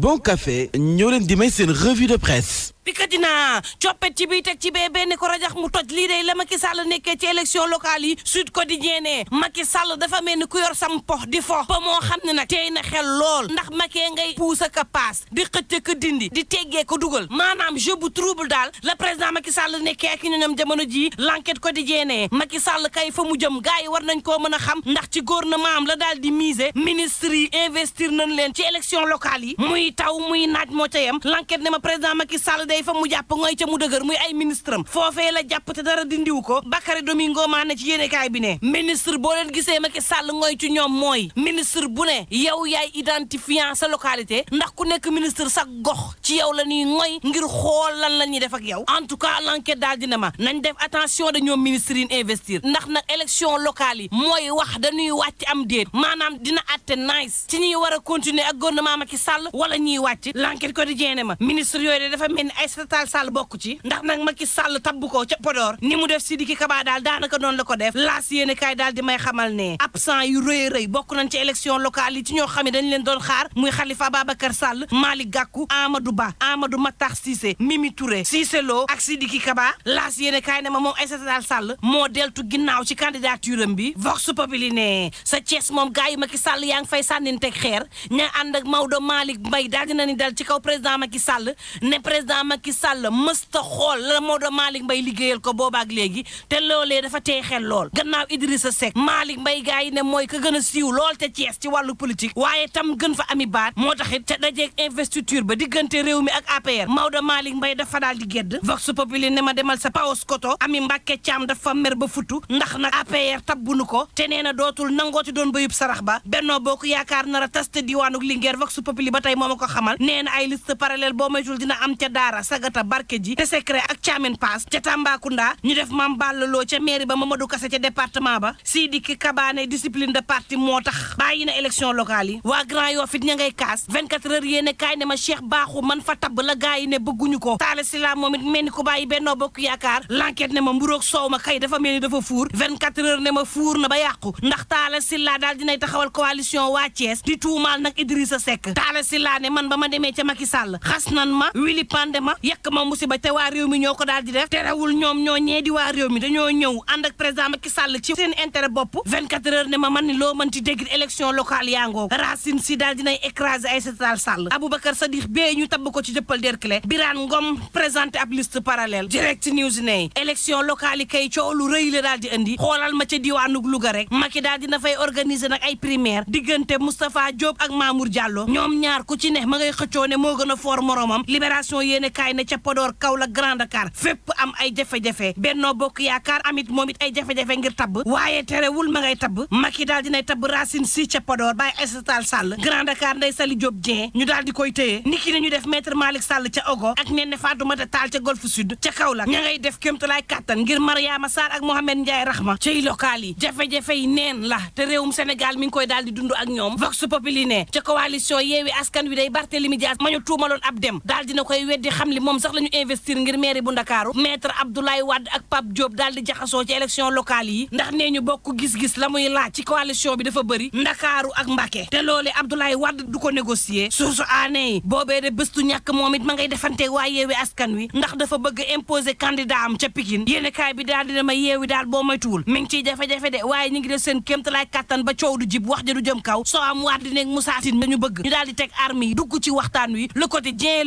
Bon Café ñoo leen di may seen revue de presse. Pikadina coppet ci biy teg ci bee benn ko rajax mu toj lii day la Macky Sall nekkee ci élection locale yi Sud Quotidien ne Macky Sall dafa mel ni ku yor sam pox di fo ba moo xam ne nag tey na xel lool ndax Macky ngay puus ak a paas di xëcc ko dindi di teggee ko dugal maanaam jeu bu trouble daal la président Macky Sall nekkee ak ñoom jamono ji L'Enquête Quotidien ne Macky Sall kay fa mu jëm gars yi war nañ koo mën a xam ndax ci gouvernement am la daal di miser ministre yi investir nañ leen ci élection locale yi muy taw muy naaj moo ca yem L'Enquête ne ma président Macky Sall day fa mu jàpp ngoy ca mu dëgër muy ay ministre am foofee la jàpp te dara dindiwu ko Bakary Domingo maa ne ci yéenekaay bi ne ministre boo leen gisee Macky Sall ngoy ci ñoom mooy ministre bu ne yow yaay identifiant sa localité ndax ku nekk ministre sa gox ci yow la ñuy ngoy ngir xool lan la ñuy def ak yow en tout cas L'Enquête daal dina ma nañ def attention de ñoom ministre yi investir ndax nag élection locale yi mooy wax dañuy wàcc am déet maanaam dina atte nice ci ñuy war a continuer ak gouvernement Macky Sall wala ñuy wàcc L'Enquête Quotidien ne ma ministre yooyu de dafa mel ni Aïssata Tall Sall bokk ci ndax nag Macky Sall tabbu ko ca Podor ni mu def Sidiki Kaba daal daanaka noonu la ko def laas yéene kaay daal di may xamal ne absent yu rëy bokk nañ ci élection locale yi ci ñoo xam ne dañ leen doon xaar muy Khalifa Ababacar Sall Malick Gakou Amadou Ba Amadou Matar Cissé Mimi Touré Cissé Lo ak Sidiki Kaba laas yéene kaay ne ma moom Aïssata Tall Sall moo deltu ginnaaw ci candidature am bi Vox Populi ne sa Thiès moom gars yi Macky Sall yaa ngi fay sànninteg xeer ña ànd ak Maodo Malick Mbaye daal dina ni dal ci kaw président Macky Sall ne président Macky Sall mësta xool la Maodo Malick Mbaye liggéeyal ko boobaak léegi te loolee dafa tey xel lool gannaaw Idrissa Seck Malick Mbaye gars yi ne mooy ka gën a siiw lool te Thiès ci wàllu politique waaye tam gën fa ami baat moo taxit ca dajeeg investiture ba diggante réew mi ak APR Maodo Malick Mbaye dafa daal di gedd Vox Populi ne ma demal sa Paos Koto ami Mbàkke Caam dafa mer ba futu ndax nag APR tabbunu ko te nee na dootul nangooti doon bayub sarax ba Benno Bokk Yaakaar nar a tas te diwaanuk Linguère Vox Populi ba tey moo ma ko xamal nee na ay liste parallèle boo moytul dina am ca Daara Sagata Barke ji te secret ak Thiamène Pass ca Tambacounda ñu def Mame Balla Lo ca mairie ba Mamadou Kassé ca département ba Sidiki Kaba ne discipline de parti moo tax bàyyi na élection locale yi waa Grand Yoff it ña ngay kaas 24 heures yéene kaay ne ma Cheikh Bakhoum man fa tabb la gaa yi ne bëgguñu ko Talla Sylla moom it mel ni ko bàyyi Benno Bokk Yaakaar L'Enquête ne ma mburoog soow ma kay dafa mel ni dafa fuur 24 heures ne ma fuur na ba yàqu ndax Talla Sylla daal dinay taxawal coalition waa Thiès di tuumaal nag Idrissa Seck Talla Sylla ne man ba ma demee ca Macky Sall xas nan ma wili pande ma yekk ma musiba te waa réew mi ñoo ko daal di def terewul ñoom ñoo ñee di waa réew mi dañoo ñëw ànd ak président Macky Sall ci seen intérêt bopp 24 heures ne ma man ni loo mën ci dégg élection locale yaa ngoo Racine Sy daal dinay écraser Aïssata Tall Sall Aboubacar Sadikh Bèye ñu tabb ko ci jëppal derkle Birane Ngom présenté ab liste parallèle Direct News ne élection locale yi kay coow lu rëy la daal di indi xoolal ma ca diwaanug Louga rek Macky daal dina fay organiser nag ay primaire diggante Moustapha Diop ak Mamour Diallo ñoom ñaar ku ci ne ma ngay xëccoo ne moo gën a foor moromam Libération yéene kaay ne ca Podor Kaolack Grand Dakar fépp am ay jafe-jafe Benno Bokk Yaakaar amit moom it ay jafe-jafe ngir tabb waaye terewul ma ngay tabb Macky daal dinay tabb Racine Sy ca Podor bàyyi Aïssata Tall Sall Grand Dakar Ndeye Saly Diop Dieng ñu daal di koy téye niki ne ñu def maître Malick Sall ca Ogo ak Néné Fatoumata Tall ca Golf Sud ca Kaolack ña ngay def kéemtalaay kàttan ngir Mariama Sarr ak Mohamed Ndiaye Rahma ciy local yi jafe-jafe yi neen la te réewum Sénégal mi ngi koy daal di dund ak ñoom Vox Populi ne ca coalition Yewwi Askan Wi day Barthélémy Dias ma ñu tuumaloon ab dem daal dina koy weddi xam li moom sax la ñu investir ngir mairie bu Ndakaaru maître Abdoulaye Wade ak Pape Diop daal di jaxasoo ci élection locale yi ndax nee ñu bokk gis-gis la muy laaj ci coalition bi dafa bëri Ndakaaru ak Mbacké te loolee Abdoulaye Wade du ko négocier source aané yi boobee de bëstu ñàkk moom it ma ngay defante waa Yewwi Askan Wi ndax dafa bëgg imposer candidat am ca Pikine yéene kaay bi daal dina ma yeewi daal boo moytuwul mi ngi ciy jafe-jafe de waaye ñu ngi def seen kéemtalaay kattan ba coow du jib wax ja du jëm kaw soo am waat di nekk Moussa Tine dañu bëgg ñu daal di teg armes yi dugg ci waxtaan wi le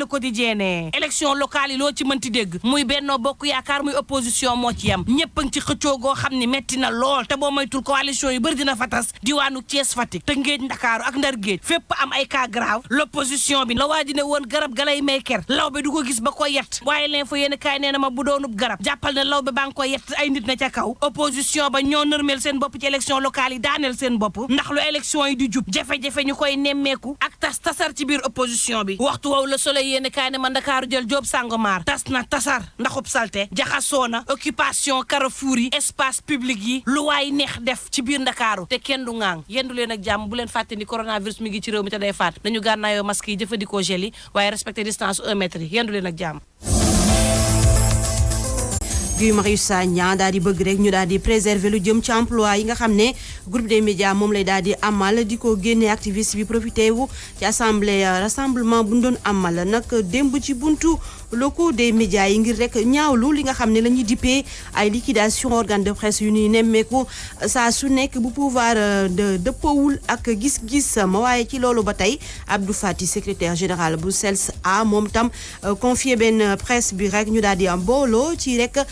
quotidien ne élection locale yi loo ci mënti dégg muy Benno Bokk Yaakaar muy opposition moo ci yam ñëpp a ngi ci xëccoo goo xam ni metti na lool te boo moytul coalition yu bëri dina fa tas diwaanu Thiès Fatick te Ngéej Ndakaaru ak Ndar Géej fépp am ay cas grave l'opposition bi la waa ji ne woon garab galay may ker law be du ko gis ba ko yett waaye leen fa yéen kaay nee na ma bu doonub garab jàppal ne law be baa ngi ko yett ay nit na ca kaw opposition ba ñoo nërmeel seen bopp ci élection locale yi daaneel seen bopp ndax lu élection yi di jub jafe-jafe ñu koy nemmeeku ak tasar ci biir opposition bi waxtu woowu la Soleil yéen kaay ne ma Ndakaaru jël Jóob Sangomar tas na tasar ndaxub salte jaxasoo na occupation carrefour yi espace public yi lu waay neex def ci biir Ndakaaru te kenn du ŋaang yendu leen ak jàmm bu leen fàtte ni coronavirus mi ngi ci réew mi te day faat nañu gànnaayoo masque yi jëfandikoo gel yi waaye respecté distance 1 mètre yi yendu leen ak jàmm Guy Marius Sagna daal di bëgg rek ñu daal di préserver lu jëm ci emploi yi nga xam ne groupe des médias moom lay daal di amal di ko génne activiste bi profité wu ci assemblée rassemblement bu ñu doon amal nag démb ci buntu locaux des médias yi ngir rek ñaawlu li nga xam ne la ñuy dippee ay liquidation organe de presse yu ñuy nemmeeku saa su nekk bu pouvoir de dëppawul ak gis-gis ma waaye ci loolu ba tey Abdou Fati secrétaire général bu CELS-A moom tam confié benn presse bi rek ñu daal di am booloo ci rek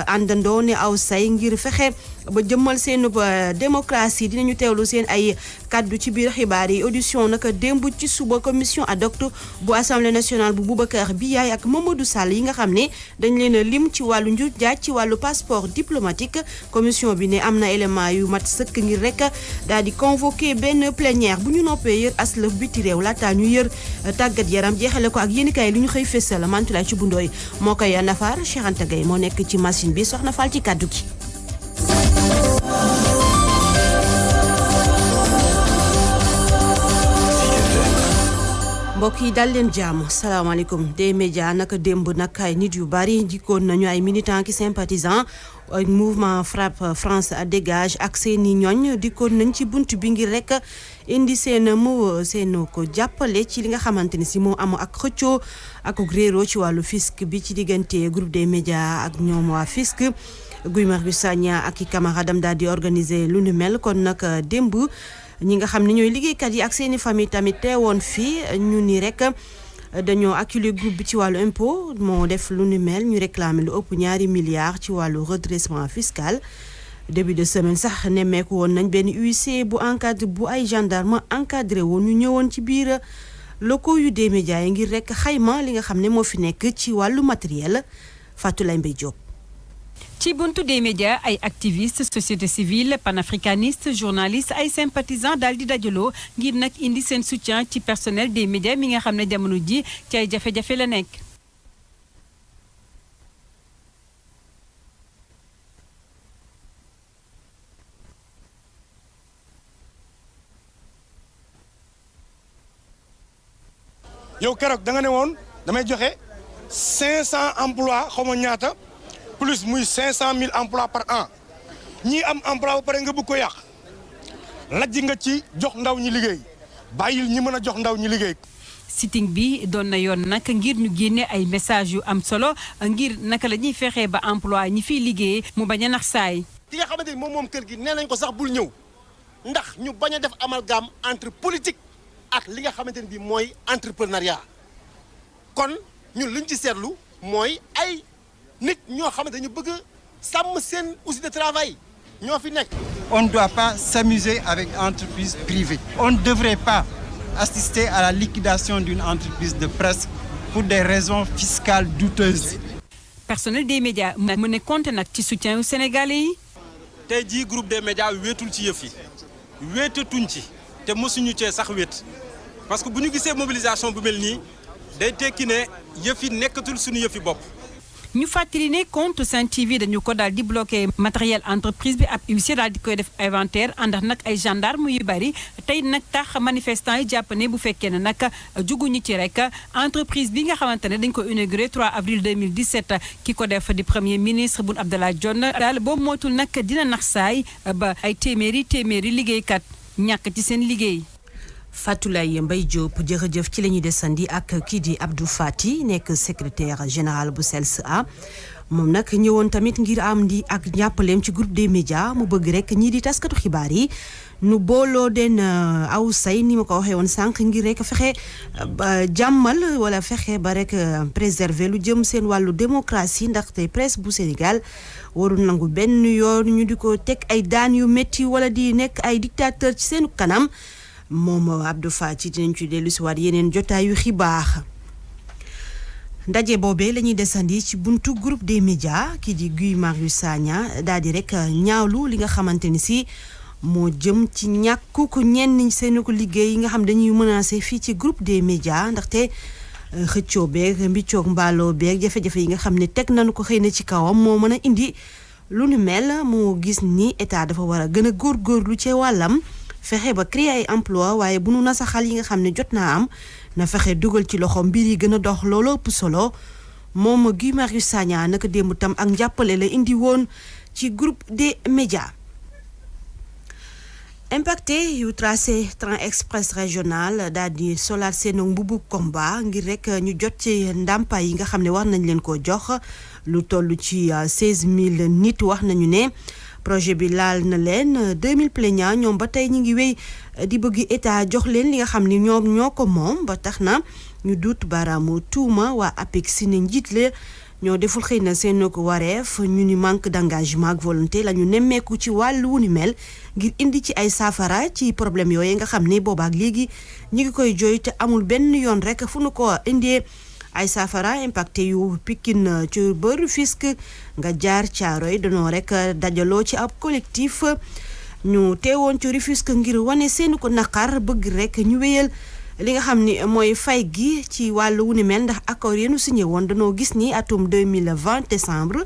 àndandoo ne aw say ngir fexe ba jëmmal seen démocratie dinañu teewlu seen ay kaddu ci biir xibaar yi audition naka démb ci suba commission ad hoc bu assemblée nationale bu Boubacar Biaye ak Mamadou Sall yi nga xam ne dañ leen a lim ci wàllu njuuj njaaj ci wàllu passeport diplomatique commission bi ne am na élément yu mat sëkk ngir rek daal di convoqué benn plénière bu ñu noppee yër aslëf biti réew laataa ñu yër tàggat yaram jeexale ko ak yéenikaay li ñu xëy fésal Mantulaay ci bundooy moo koy nafar Cheikh Anta Gueye moo nekk ci machine bi soxna Fall ci kaddu gi. mbokk yi dal leen jàmm salaamaaleykum des médias naka démb nag ay nit yu bari jikkoon nañu ay militants ki sympathisants mouvement frappe France dégage ak seeni ñooñ dikkoon nañ ci bunt bi ngir rek indi seen ko jàppale ci li nga xamante ni si moo am ak xëccoo ak réeroo ci wàllu fisc bi ci diggante groupe des médias ak ñoom waa fisc Guy Marius Sagna ak i camaradam daal di organiser lu nu mel kon nag démb ñi nga xam ne ñooy liggéeykat yi ak seeni famille tamit teewoon fii ñu ni rek dañoo acculé groupe bi ci wàllu impôt moo def lu ni mel ñu réclamer lu ëpp 2 milliards ci wàllu redressement fiscal début de semaine sax nemmeeku woon nañ benn huissier bu encadré bu ay gendarme encadré woon ñu ñëwoon ci biir locaux yu des médias yi ngir rek xayma li nga xam ne moo fi nekk ci wàllu matériel Fatou Lay Mbaye Diop. ci buntu des médias ay activistes société civile panafricanistes journalistes ay sympathisants daal di dajaloo ngir nag indi seen soutien ci personnel des médias mi nga xam ne jamono ji ci ay jafe-jafe la nekk. yow keroog da nga ne woon damay joxe 500 emplois xaw ma ñaata. plus muy 500 000 emplois par an ñii am emploi ba pare nga bëgg ko yàq lajj nga ci jox ndaw ñi liggéey bàyyil ñi mën a jox ndaw ñi liggéey. sitting bi doon na yoon nag ngir ñu génne ay message yu am solo ngir naka la ñuy fexee ba emploi ñi fiy liggéey mu bañ a nax saay. ki nga xamante ni moom kër gi nee nañ ko sax bul ñëw ndax ñu bañ a def amalgame entre politique ak li nga xamante ni bii mooy entrepreneuriat kon ñun liñ ci seetlu mooy ay. nit ñoo xamante dañu bëgg sàmm seen outil de travail ñoo fi nekk. On ne doit pas s'amuser avec entreprise privée. On ne devrait pas assister à la liquidation d'une entreprise de presse pour des raisons fiscales douteuses. Personnel des médias mu ne compte nag ci soutien yu sénégalais yi. tey jii groupe des médias wéetul ci yëf yi wéetatuñ ci te mosuñu cee sax wéet parce que bu ñu gisee mobilisation bu mel nii day tekki ne yëf yi nekkatul suñu yëf yi bopp. ñu fàttali ne compte Sen TV dañu ko daal di bloqué matériel entreprise bi ab huissier daal di koy def inventaire àndax nag ay gendarme yu bari tey nag tax manifestant yi jàpp ne bu fekkee ne nag juguñu ci rek entreprise bi nga xamante ne dañ ko inauguré 3 avril 2017 ki ko def di premier ministre Boun Abdallah Dionne daal boobu mootul nag dina nax saay ba ay téeméeri liggéeykat ñàkk ci seen liggéey. Fatoulaye Mbaye Diop jërëjëf ci la ñuy desandi ak kii di Abdou Fati nekk secrétaire général bu CELS-A moom nag ñëwoon tamit ngir am di ak njàppaleem ci groupe des médias mu bëgg rek ñii di taskatu xibaar yi nu booloo den aw say ni ma ko waxee woon sànq ngir rek fexe jàmmal wala fexe ba rek préserver lu jëm seen wàllu démocratie ndaxte presse bu Sénégal warul nangu benn yoon ñu di ko teg ay daan yu métti wala di nekk ay dictateur ci seenu kanam. moom Abdou Fati dinañ ci dellu si waat yeneen jotaayu xibaar ndaje boobee la ñuy desandi ci buntu groupe des médias kii di Guy Marius Sagna daal di rek ñaawlu li nga xamante ni si moo jëm ci ñàkku ko ñenn seen ko liggéey yi nga xam dañuy menacé fii ci groupe des médias ndaxte xëccoo beeg mbiccoog mbaaloo beeg jafe-jafe yi nga xam ne teg nañu ko xëy na ci kawam moo mën a indi lu nu mel moo gis ni état dafa war a gën a góorgóorlu ci wàllam. fexe ba créer ay emploi waaye bu nu nasaxal yi nga xam ne jot naa am na fexe dugal ci loxo mbir yi gën a dox loolu ëpp solo moom Guy Marius Sagna naka démb tam ak njàppale la indi woon ci groupe des médias. impacté yu tracé train express régional daal di solaat seen mbubu combat ngir rek ñu jot ci ndàmpaay yi nga xam ne war nañ leen ko jox lu toll ci 16000 nit wax nañu ne projet bi laal na leen 2000 plaignants ñoom ba tey ñu ngi wéy di bëgg état jox leen li nga xam ne ñoom ñoo ko moom ba tax na ñu duut baaraamu tuuma waa APEX si ne njiit la ñoo deful xëy na seen ko wareef ñu ni manque d'engagement ak volonté la ñu nemmeeku ci wàllu wu ni mel ngir indi ci ay saafara ci problème yooyu nga xam ne boobaak léegi ñu ngi koy jooy te amul benn yoon rek fu nu ko indee ay saafara impacté yu Pikine ci bër Rufisque nga jaar Caaroy danoo rek dajaloo ci ab collectif ñu teewoon ci Rufisque ngir wane seen ko naqar bëgg rek ñu wéyal li nga xam ni mooy fay gi ci wàllu wu ni mel ndax accord yi nu signé woon danoo gis ni atum 2020 décembre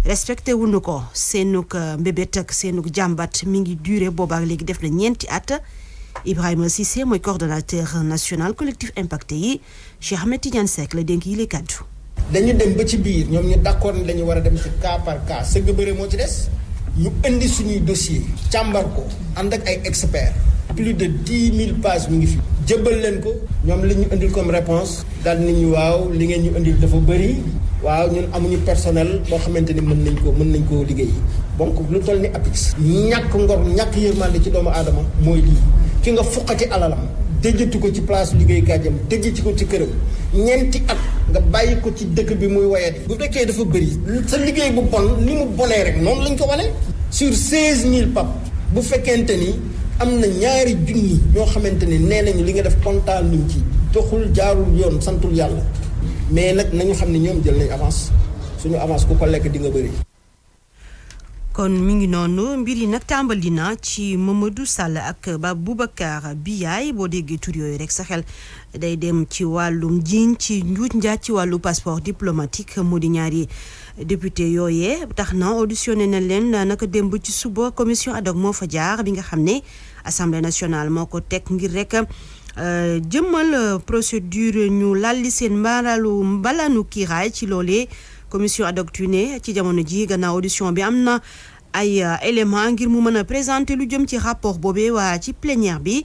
respecté wuñu ko seenug mbébét ak seenug jàmbat mi ngi duré boobaak léegi def na ñeenti at Ibrahima Cissé mooy coordonnateur national collectif impacté yi Cheikh Ahmed Tidiane Seck la dénk yi lay kaddu. dañu dem ba ci biir ñoom ñu d'accord ni dañu war a dem ci cas par cas sëgg bëre moo ci des ñu indi suñuy dossier càmbar ko ànd ak ay experts plus de 10 000 pages mi ngi fi jëbbal leen ko ñoom li ñu indil comme réponse daal nit ñi waaw li ngeen ñu indil dafa bëri waaw ñun amuñu personnel boo xamante ni mën nañ koo liggéey donc lu toll ni APEX ñàkk ngor ñàkk yërmande ci doomu aadama mooy lii ki nga fuqati alalam dëjëtu ko ci place liggéeykaay jam dëjëti ko ci këram ñeenti at nga bàyyi ko ci dëkk bi muy wayati bu fekkee dafa bëri sa liggéey bu bon ni mu bonee rek noonu lañ ko wane sur 16000 pap bu fekkente ni am na ñaari junni ñoo xamante ni nee nañu li nga def kontaan nuñ ci doxul jaarul yoon santul yàlla mais nag nañu xam ne ñoom jël nañ avance suñu avance ku ko lekk di nga bëri. kon mi ngi noonu mbir yi nag tàmbali na ci Mamadou Sall ak Boubacar Biaye boo déggee tur yooyu rek sa xel day dem ci wàllum jiiñ ci njuuj njaaj ci wàllu passeport diplomatique mu di ñaari député yooyee tax na auditionné na leen naka démb ci suba commission ad hoc moo fa jaar bi nga xam ne assemblée nationale moo ko teg ngir rek jëmmal procédure ñu lalli seen mbalaanu kiiraay ci loolee commission ad hoc ne ci jamono ji gannaaw audition bi am na ay éléments ngir mu mën a présenter lu jëm ci rapport boobee waa ci plénière bi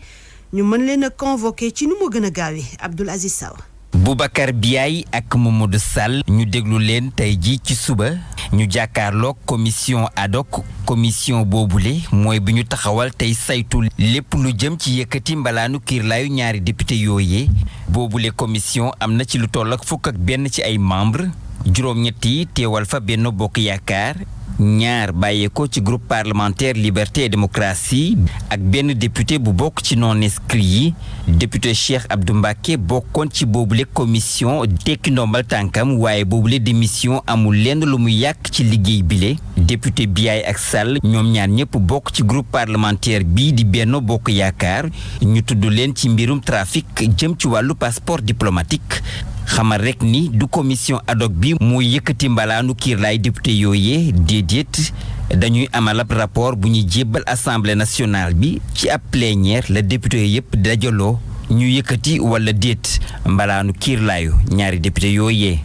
ñu mën leen a convoqué ci nu mu gën a gaawee Abdoul Aziz Sow. Boubacar Biaye ak Mamadou Sall ñu déglu leen tey ji ci suba ñu jàkkaarloog commission ad hoc commission boobule mooy bi ñu taxawal tey saytu lépp lu jëm ci yëkkati mbalaanu kiirlaayu ñaari député yooyee boobule commission am na ci lu toll ak fukk ak benn ci ay membres juróom-ñett yi teewal fa Benno Bokk Yaakaar ñaar bàyyeeko ci groupe parlementaire liberté et démocratie ak benn député bu bokk ci non inscrit yi député Cheikh Abdou Mbacké bokkoon ci boobule commission tekki ndombal tànkam waaye boobule démission amul lenn lu mu yàq ci liggéey bile député Biaye ak Sall ñoom ñaar ñëpp bokk ci groupe parlementaire bii di Benno Bokk Yaakaar ñu tudd leen ci mbirum trafic jëm ci wàllu passeport diplomatique xamal rek ni du commission ad hoc bi mooy yëkkati mbalaanu kiirlaay député yooyee déedéet dañuy amal ab rapport bu ñuy jébbal assemblée nationale bi ci ab plénière la député yépp dajaloo ñu yëkkati wala déet mbalaanu kiirlaayu ñaari député yooyee.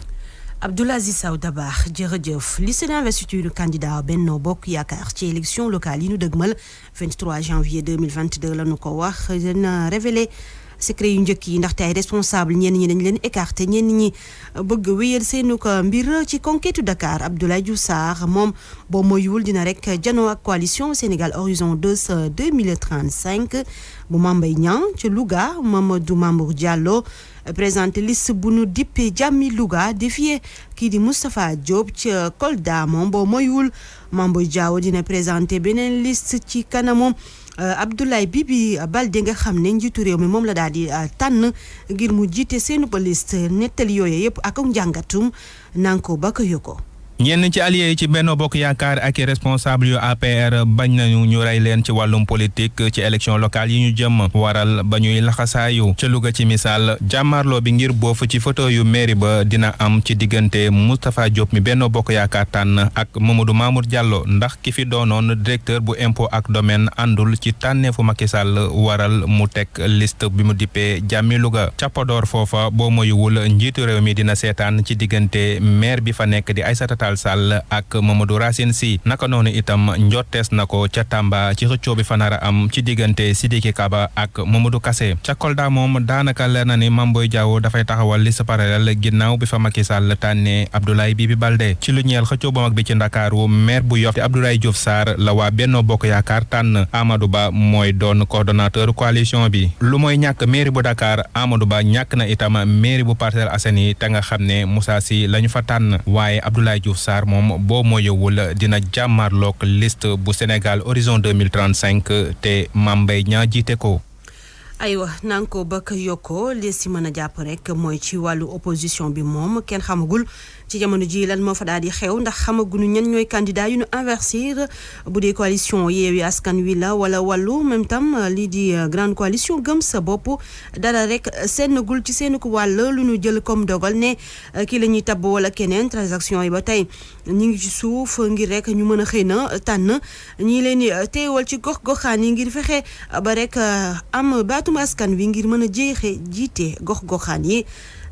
Abdoul Aziz Sow Dabakh jërëjëf lycée d'investiture candidat Benno Bokk Yaakaar ci élection locale yi ñu dëgmal 23 janvier 2022 la ñu ko wax dina révélé secret yu njëkk yi ndaxte ay responsable ñenn ñi dañ leen écarté ñenn ñi bëgg wéyal seenu ko mbir ci conquête Dakar Abdoulaye Diouf Sarr moom boo moywul dina rek janoo ak coalition Sénégal Horizon 2035 bu Mame Mbaye Niang ci Louga Mamadou Mamour Diallo présenté liste bu nu dippee Jàmmi Louga défié kii di Moustapha Diop ci Kolda moom boo moywul Mame Boye Diao dina présenté beneen liste ci kanamu Abdoulaye Bibi Baldé nga xam ne njiitu réew mi moom la daal di tànn ngir mu jiite seenu ba liste nettali yooyu yëpp ak njàngatum nanko ba ko yoko ñenn ci alliés yi ci Benno Bokk Yaakaar ak i responsable yu APR bañ nañu ñu rey leen ci wàllum politique ci élection locale yi ñu jëm waral ba ñuy laxasaayu ca Louga ci misaal jàmmarloo bi ngir boofu ci photo yu mairie ba dina am ci diggante Moustapha Diop mi Benno Bokk Yaakaar tànn ak Mamadou Mamour Diallo ndax ki fi doonoon directeur bu impôt ak domaine àndul ci tànneefu Macky Sall waral mu teg liste bi mu dippee jàmmi Louga ca Podor foofa boo moyuwul njiitu réew mi dina seetaan ci diggante maire bi fa nekk di Aïssata Tall Sall ak Mamadou Racine Sy naka noonu itam njottees na ko ca Tamba ci xëccoo bi fa nar a am ci diggante Sidiki Kaba ak Mamadou Kassé ca Kolda moom daanaka leer na ni Mame Boye Diao dafay taxawal liste parallèle ginnaaw bi fa Macky Sall tànnee Abdoulaye Bibi Baldé ci lu ñeel xëccoo bu mag bi ci Ndakaaru maire bu Yoff di Abdoulaye Diouf Sarr la waa Benno Bokk Yaakaar tànn Amadou Ba mooy doon coordonnateur coalition bi lu mooy ñàkk mairie bu Dakar Amadou Ba ñàkk na itam mairie bu Parcelles Assainies te nga xam ne Moussa Sy la ñu fa tànn waaye Abdoulaye Diouf Sarr moom boo moyewul dina jàmmarloog liste bu Sénégal horizon 2035 te Mame Mbaye Niang jiite ko. aywa nanga ko bëgg yokkoo li si mën a jàpp rek mooy ci wàllu opposition bi moom kenn xamagul ci jamono ji lan moo fa daal di xew ndax xamaguñu ñan ñooy candidat yu ñu investir bu dee coalition Yewwi Askan Wi la wala wàllu même tam lii di grande coalition gëm sa bopp dara rek seenagul ci seen ko wàll lu ñu jël comme dogal ne kii la ñuy tabb wala keneen transaction yi ba tey ñu ngi ci suuf ngir rek ñu mën a xëy na tànn ñii leen di teewal ci gox-goxaan yi ngir fexe ba rek am baatum askan wi ngir mën a jiite gox-goxaan yi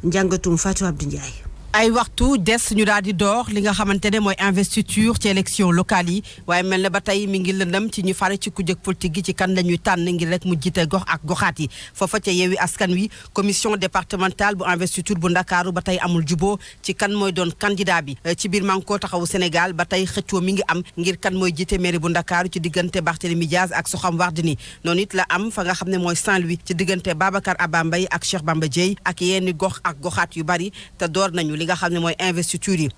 njàngatum Fatou Abdou Ndiaye. ay waxtu des ñu daal di door li nga xamante ne mooy investiture ci élection locale yi waaye mel na ba tey mi ngi lëndëm ci ñu fare ci kujje politique gi ci kan la ñuy tànn ngir rek mu jiite gox ak goxaat yi foofa ca Yewwi Askan Wi commission départementale bu investiture bu Ndakaaru ba tey amul juboo ci kan mooy doon candidat bi ci biir Manko Taxawu Sénégal ba tey xëccoo mi ngi am ngir kan mooy jiite mairie bu Ndakaaru ci diggante Barthélémy Diaz ak Soham Wardini noonu it la am fa nga xam ne mooy Saint-Louis ci diggante Babacar Abba Mbaye ak Cheikh Bamba Dièye ak yenn gox ak goxaat yu bari te door nañu li nga xam ne mooy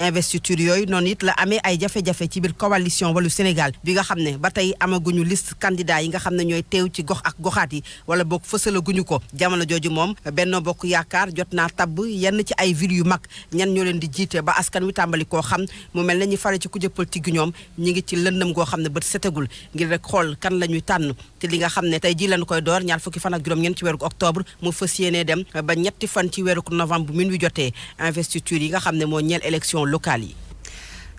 investiture yooyu noonu it la amee ay jafe-jafe ci biir coalition Wallu Sénégal bi nga xam ne ba tey amaguñu liste candidat yi nga xam ne ñooy teew ci gox ak goxaat yi wala boog fësalaguñu ko jamono jooju moom Benno Bokk Yaakaar jot naa tabb yenn ci ay ville yu mag ñan ñoo leen di jiite ba askan wi tàmbali koo xam mu mel na ñu fare ci kujje politique gi ñoom ñi ngi ci lëndëm goo xam ne bët setagul ngir rek xool kan la ñuy tànn te li nga xam ne tey ji lañu koy door ñaar fukki fan ak juróom-ñeent ci weeru octobre mu fas yéenee dem ba ñetti fan ci weeru novembre bu min wi jotee investiture yi nga xam ne moo ñeel élection locale yi.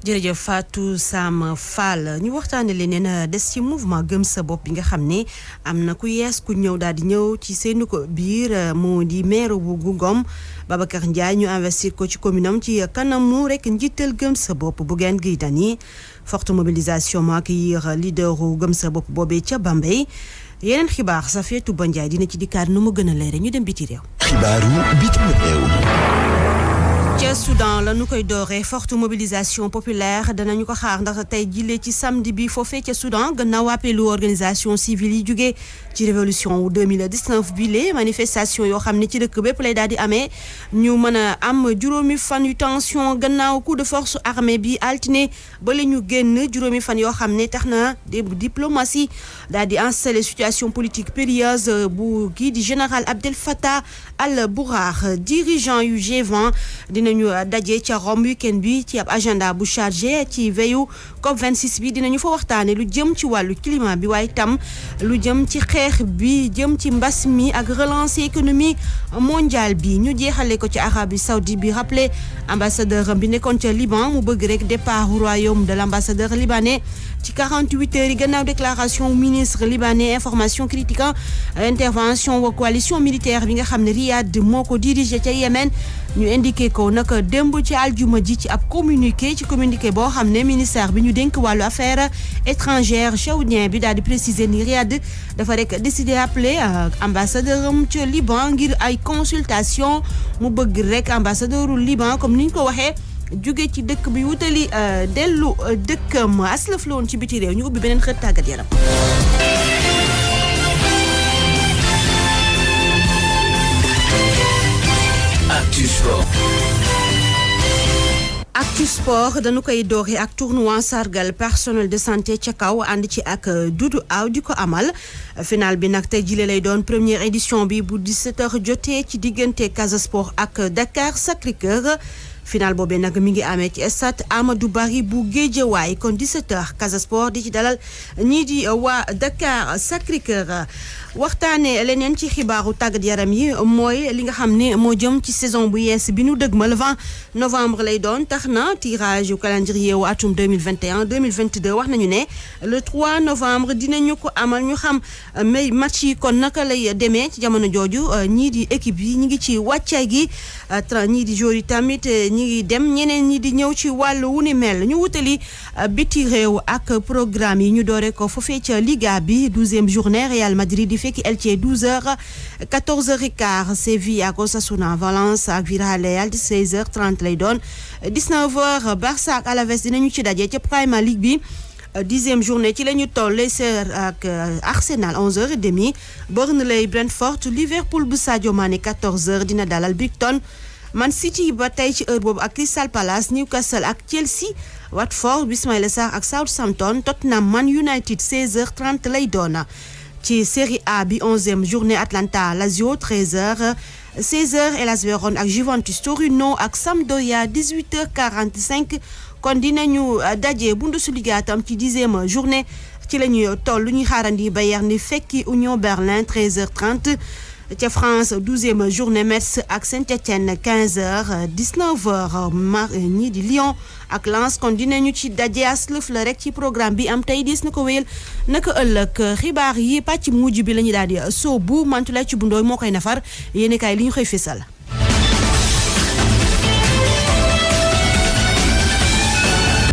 jërëjëf Fatou Sam Fall ñu waxtaane leneen des ci mouvement gëm sa bopp bi nga xam ne am na ku yees ku ñëw daal di ñëw ci seen ko biir moo di maire bu Goudomp Babacar Ndiaye ñu investir ko ci commune am ci kanamu rek njiital gëm sa bopp Bougane Gueye Dany forte mobilisation moo accueillir leaderu gëm sa bopp boobee ca Bambey yeneen xibaar Safiatou Ba Ndiaye dina ci dikkaat nu mu gën a leere ñu dem biti réew. xibaaru bitim réew. ca Soudan la ñu koy dooree forte mobilisation populaire danañu ko xaar ndax tey jile ci samedi bi foofee ca Soudan gannaaw appelu organisation civile yi jógee ci révolution wu 2019 bile manifestation yoo xam ne ci dëkk bépp lay daal di amee ñu mën a am juróomi fan yu tension gannaaw coup de force armée bi altine ba la ñu génn juróomi fan yoo xam ne tax na diplomatie daal di installer situation politique périlleuse bu kii di général Abdel Fattah al-Burhan dirigeant yu G20 dinañu daje ca Rome week-end bi ci ab agenda bu chargé ci veillu COP26 bi dinañu fa waxtaane lu jëm ci wàllu climat bi waaye tam lu jëm ci xeex bi jëm ci mbas mi ak relancer économie mondiale bi ñu jeexale ko ci Arabie Saoudite bi rappelé ambassadeur bi nekkoon ca Liban mu bëgg rek départ royaume de l'ambassadeur libanais ci 48 heures yi gannaaw déclaration ministre libanais information critiquant intervention wa coalition militaire bi nga xam ne Riyad moo ko dirigé ca Yémen ñu indiqué ko naka démb ci aljuma ji ci ab communiqué boo xam ne ministère bi ñu dénk wàllu affaires étrangères saoudien bi daal di préciser ni Riyad dafa rek décidé appeler ambassadeur am ca Liban ngir ay consultation mu bëgg rek ambassadeuru Liban comme ni ñu ko waxee jóge ci dëkk bi wutali dellu dëkkam aslaf la woon ci biti réew ñu ubbi beneen xët tàggat yaram. Actu Sport dañu koy doore ak tournoi sargal personnel de santé ca kaw ànd ci ak Doudou Aw di ko amal final bi nag tey jile lay doon première édition bi bu 17h jotee ci diggante Casa Sport ak Dakar Sacré-Cœur final boobee nag mi ngi amee ci stade Amadou Barry bu Guédiawaye kon 17h Casa Sport di ci dalal ñii di waa Dakar Sacré-Cœur waxtaane leneen ci xibaaru tàggat yaram yi mooy li nga xam ne moo jëm ci saison bu yees bi nu dëgmal le 20 novembre lay doon tax na tirage yu calendrier wu atum 2021-2022 wax nañu ne le 3 novembre dinañu ko amal ñu xam mais match yi kon naka lay demee ci jamono jooju ñii di équipe yi ñi ngi ci wàccaay gi ñii di joueurs yi tamit ñi ngi dem ñeneen ñi di ñëw ci wàllu wu ni mel ñu wutali biti réew ak programme yi ñu doore ko foofee ca Liga bi 12e journée Real Madrid di fekki Elche 12h 14h15 Séville ak Osasuna Valence ak Villarreal 16h30 lay doon 19h Barça ak Alaves dinañu ci daje ca Premier League bi 10e journée ci la ñu toll Leicester ak Arsenal 11h30 Burnley Brentford Liverpool bu Sadio Mané 14h dina dalal Brighton Man City ba tey ci heure boobu ak Crystal Palace Newcastle ak Chelsea Watford Ismaïla Sarr ak Southampton Tottenham Man United 16h30 lay doon ci Série A bi 11e journée Atlanta Lazio 13h 16h Hellas Vérone ak Juventus Torino ak Sampdoria 18h45 kon dinañu daje Bundesliga tam ci 10e journée ci la ñuy toll lu ñuy xaarandi Bayern ni fekki Union Berlin 13h30 ca France 12e journée Metz ak Saint-Étienne 15h 19h ñii di Lyon ak Lens kon dinañu ci daje aslëf la rek ci programme bi am tey dis na ko wéyal naka ëllëg xibaar yi pàcc mujj bi la ñu daal di soobu Mantoulaye ci bundooy moo koy nafar yéeni kaay li ñu koy fésal.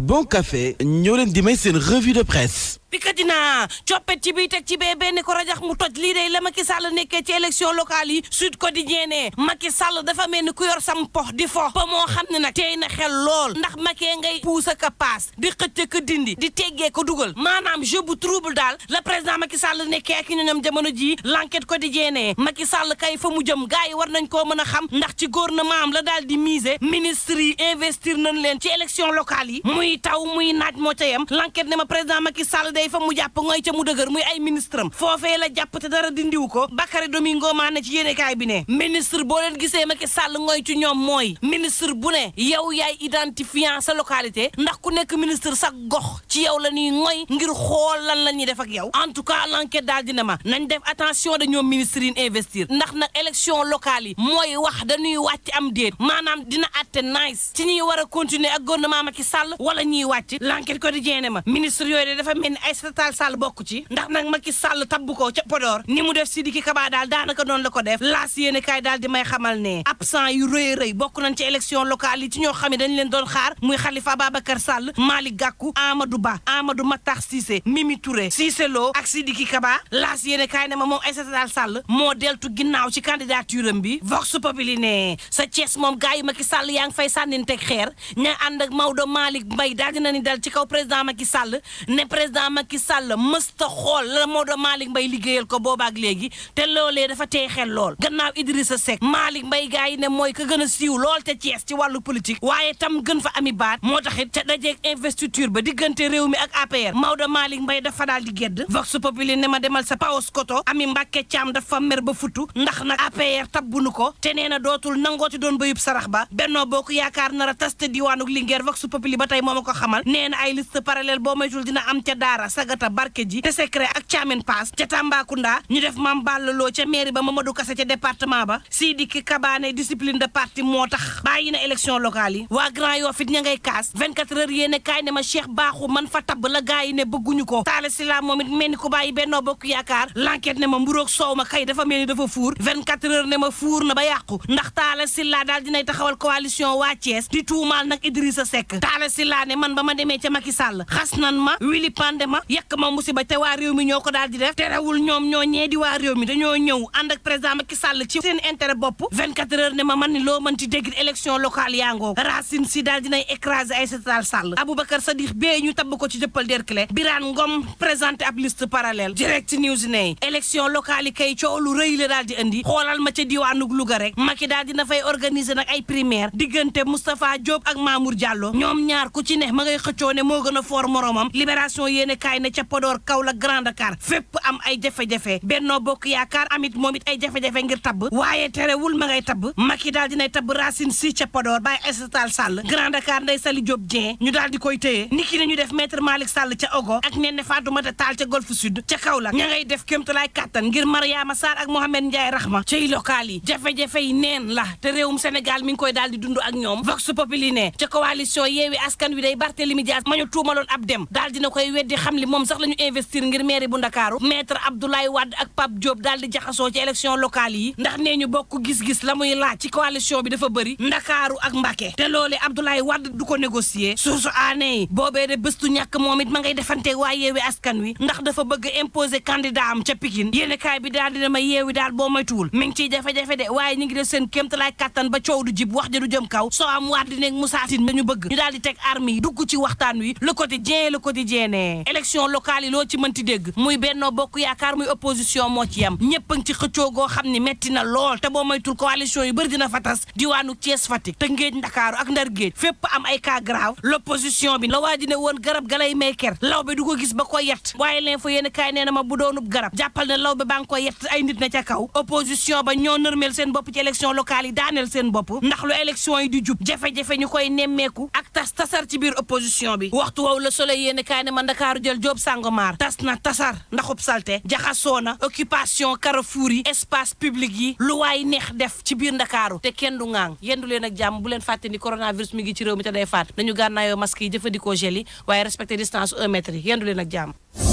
Bon Café ñoo leen di may seen revue de presse. Pikatina coppet ci biy teg ci bee benn ko rajax mu toj lii day la Macky Sall nekkee ci élection locale yi Sud Quotidien ne Macky Sall dafa mel ni ku yor sam pox di fo ba moo xam ne nag tey na xel lool ndax Macky ngay puus ak a paas di xëcc ko dindi di teggee ko dugal maanaam jeu bu trouble daal la président Macky Sall nekkee ak ñoom jamono ji L'Enquête Quotidien ne Macky Sall kay fa mu jëm gars yi war nañ koo mën a xam ndax ci gouvernement am la daal di miser ministre yi investir nañ leen ci élection locale yi muy taw muy naaj moo ca yem L'Enquête ne ma président Macky Sall fa mu jàpp ngooy ca mu dëgër muy ay ministre am foofee la jàpp te dara dindiw ko Bakary Domingo maa ne ci yéenekaay bi ne ministre boo leen gisee Macky Sall ngooy ci ñoom mooy ministre bu ne yow yaay identifiant sa localité ndax ku nekk ministre sa gox ci yow la ñuy ngooy ngir xool lan la ñuy def ak yow en tout cas L'Enquête daal dina ma nañ def attention de ñoom ministre yi investir ndax nag élection locale yi mooy wax dañuy wàcc am déet maanaam dina atte nice ci ñuy war a continuer ak gouvernement Macky Sall wala ñuy wàcc L'Enquête Quotidien ma ministre yooyu dafa mel ni Aïssata Tall Sall bokk ci ndax nag Macky Sall tabbu ko ca Podor ni mu def Sidiki Kaba daal daanaka noonu la ko def laas yéene kaay daal di may xamal ne absent yu rëy rëy bokk nañ ci élection locale yi ci ñoo xam ne dañ leen doon xaar muy Khalifa Babacar Sall Malick Gakou Amadou Ba Amadou Matar Cissé Mimi Touré Cissé Lo ak Sidiki Kaba laas yéene kaay ne ma moom Aïssata Tall Sall moo deltu ginnaaw ci candidature am bi Vox Populi ne sa Thiès moom gars yi Macky Sall yaa ngi fay sànninteg xeer ña ànd ak Maodo Malick Mbaye daal dina ni dal ci kaw président Macky Sall ne président Macky Sall mësta xool la Maodo Malick Mbaye liggéeyal ko boobaak léegi te loolee dafa tey xel lool gannaaw Idrissa Seck Malick Mbaye gars yi ne mooy ka gën a siiw lool te Thiès ci wàllu politique waaye tam gën fa ami baat moo taxit te dajeeg investiture ba diggante réew mi ak APR Maodo Malick Mbaye dafa daal di gedd Vox Populi ne ma demal sa Paos Koto Ami Mbacké Thiam dafa mer ba futu ndax nag APR tabbunu ko te nee na dootul nangooti doon bayub sarax ba Benno Bokk Yaakaar nar a taste diwaanuk Linguère Vox Populi ba tey moo ma ko xamal nee na ay liste parallèle boo maytul dina am ca Daara Sagata Barke ji te secret ak Thiamène Pass ca Tambacounda ñu def Mame Balla Lo ca mairie ba Mamadou Kassé ca département ba Sidiki Kaba ne discipline de parti moo tax bàyyi na élection locale yi waa Grand Yoff it ña ngay kaas 24 heures yéene kaay ne ma Cheikh Bakhoum man fa tabb la gars yi ne bëgguñu ko Talla Sylla moom it mel ni ku bàyyi Benno Bokk Yaakaar L'Enquête ne ma mburoog soow ma kay dafa mel ni dafa fuur 24 heures ne ma fuur na ba yàqu ndax Talla Sylla daal dinay taxawal coalition waa Thiès di tuumaal nag Idrissa Seck Talla Sylla ne man ba ma demee ca Macky Sall xas nan ma wili pande ma yekk ma musiba te waa réew mi ñoo ko daal di def terewul ñoom ñoo ñee di waa réew mi dañoo ñëw ànd ak président Macky Sall ci seen intérêt bopp 24 heures ne ma man ni loo mënti dégg élection locale yaa ngoo Racine Sy daal dinay écraser Aïssata Tall Sall Aboubacar Sadikh bee ñu tabb ko ci jëppal derkle Birane Ngom présenté ab liste parallèle Direct News ne élection locale yi kay coow lu rëy la daal di indi xoolal ma ca diwaanug Louga rek Macky daal dina fay organiser nag ay primaire diggante Moustapha Diop ak Mamour Diallo ñoom ñaar ku ci ne ma ngay xëccoo ne moo gën a foor moromam Libération yéene kaay na ca Podor Kaolack Grand Dakar fépp am ay jafe-jafe Benno Bokk Yaakaar amit moom it ay jafe-jafe ngir tabb waaye terewul ma ngay tabb Macky daal dinay tabb Racine Sy ca Podor Baye Aïssata Tall Sall Grand Dakar Ndeye Saly Diop Dieng ñu daal di koy téye niki ne ñu def maître Malick Sall ca Ogo ak Néné Fatoumata Tall ca Golf Sud ca Kaolack ña ngay def kéemtalaay kàttan ngir Mariama Sarr ak Mohamed Ndiaye Rahma ciy local yi jafe-jafe yi neen la te réewum Sénégal mi ngi koy daal di dund ak ñoom Vox Populi ne ca coalition Yewwi Askan Wi day Barthélémy Dias ma ñu tuumaloon ab dem daal dina koy weddi xam li moom sax la ñu investir ngir mairie bu Ndakaaru maître Abdoulaye Wade ak Pape Diop daal di jaxasoo ci élection locale yi ndax nee ñu bokk gis-gis la muy laaj ci coalition bi dafa bëri Ndakaaru ak Mbacké te loole Abdoulaye Wade du ko négocier source aané yi boobee de bëstu ñàkk moom it ma ngay defante waa Yewwi Askan Wi ndax dafa bëgg imposer candidat am ca Pikine yéene kaay bi daal dina ma yeewi daal boo moytuwul mi ngi ciy jafe-jafe de waaye ñu ngi def seen kéemtalaay kàttan ba coow du jib wax ja du jëm kaw soo am waat di nekk Moussa Tine dañu bëgg ñu daal di teg armes yi dugg ci waxtaan wi le quotidien ne élection locale yi loo ci mënti dégg muy Benno Bokk Yaakaar muy opposition moo ci yam ñëpp a ngi ci xëccoo goo xam ni metti na lool te boo moytul coalition yu bëri dina fa tas diwaanu Thiès Fatick te Ngéej Ndakaaru ak Ndar Géej fépp am ay cas grave l'opposition bi la waa ji ne woon garab galay may ker law bi du ko gis ba ko yett waaye l'info yéen kaay nee na ma bu doonub garab jàppal ne law bi ba nga ko yett ay nit na ca kaw opposition ba ñoo nërmeel seen bopp ci élection locale yi daaneel seen bopp ndax lu élection yi di jub jafe-jafe ñu koy nemmeeku ak tasar ci biir opposition bi waxtu woowu la Soleil yéen kaay ne ma Ndakaaru jël Jóob Sangomar tas na tasar ndaxub salte jaxasoo na occupation carrefour yi espace public yi lu waay neex def ci biir Ndakaaru te kenn du ŋaang yendu leen ak jàmm bu leen fàtte ni coronavirus mi ngi ci réew mi te day faat nañu gànnaayoo masque yi jëfandikoo gel yi waaye respecté distance 1 mètre yi yendu leen ak jàmm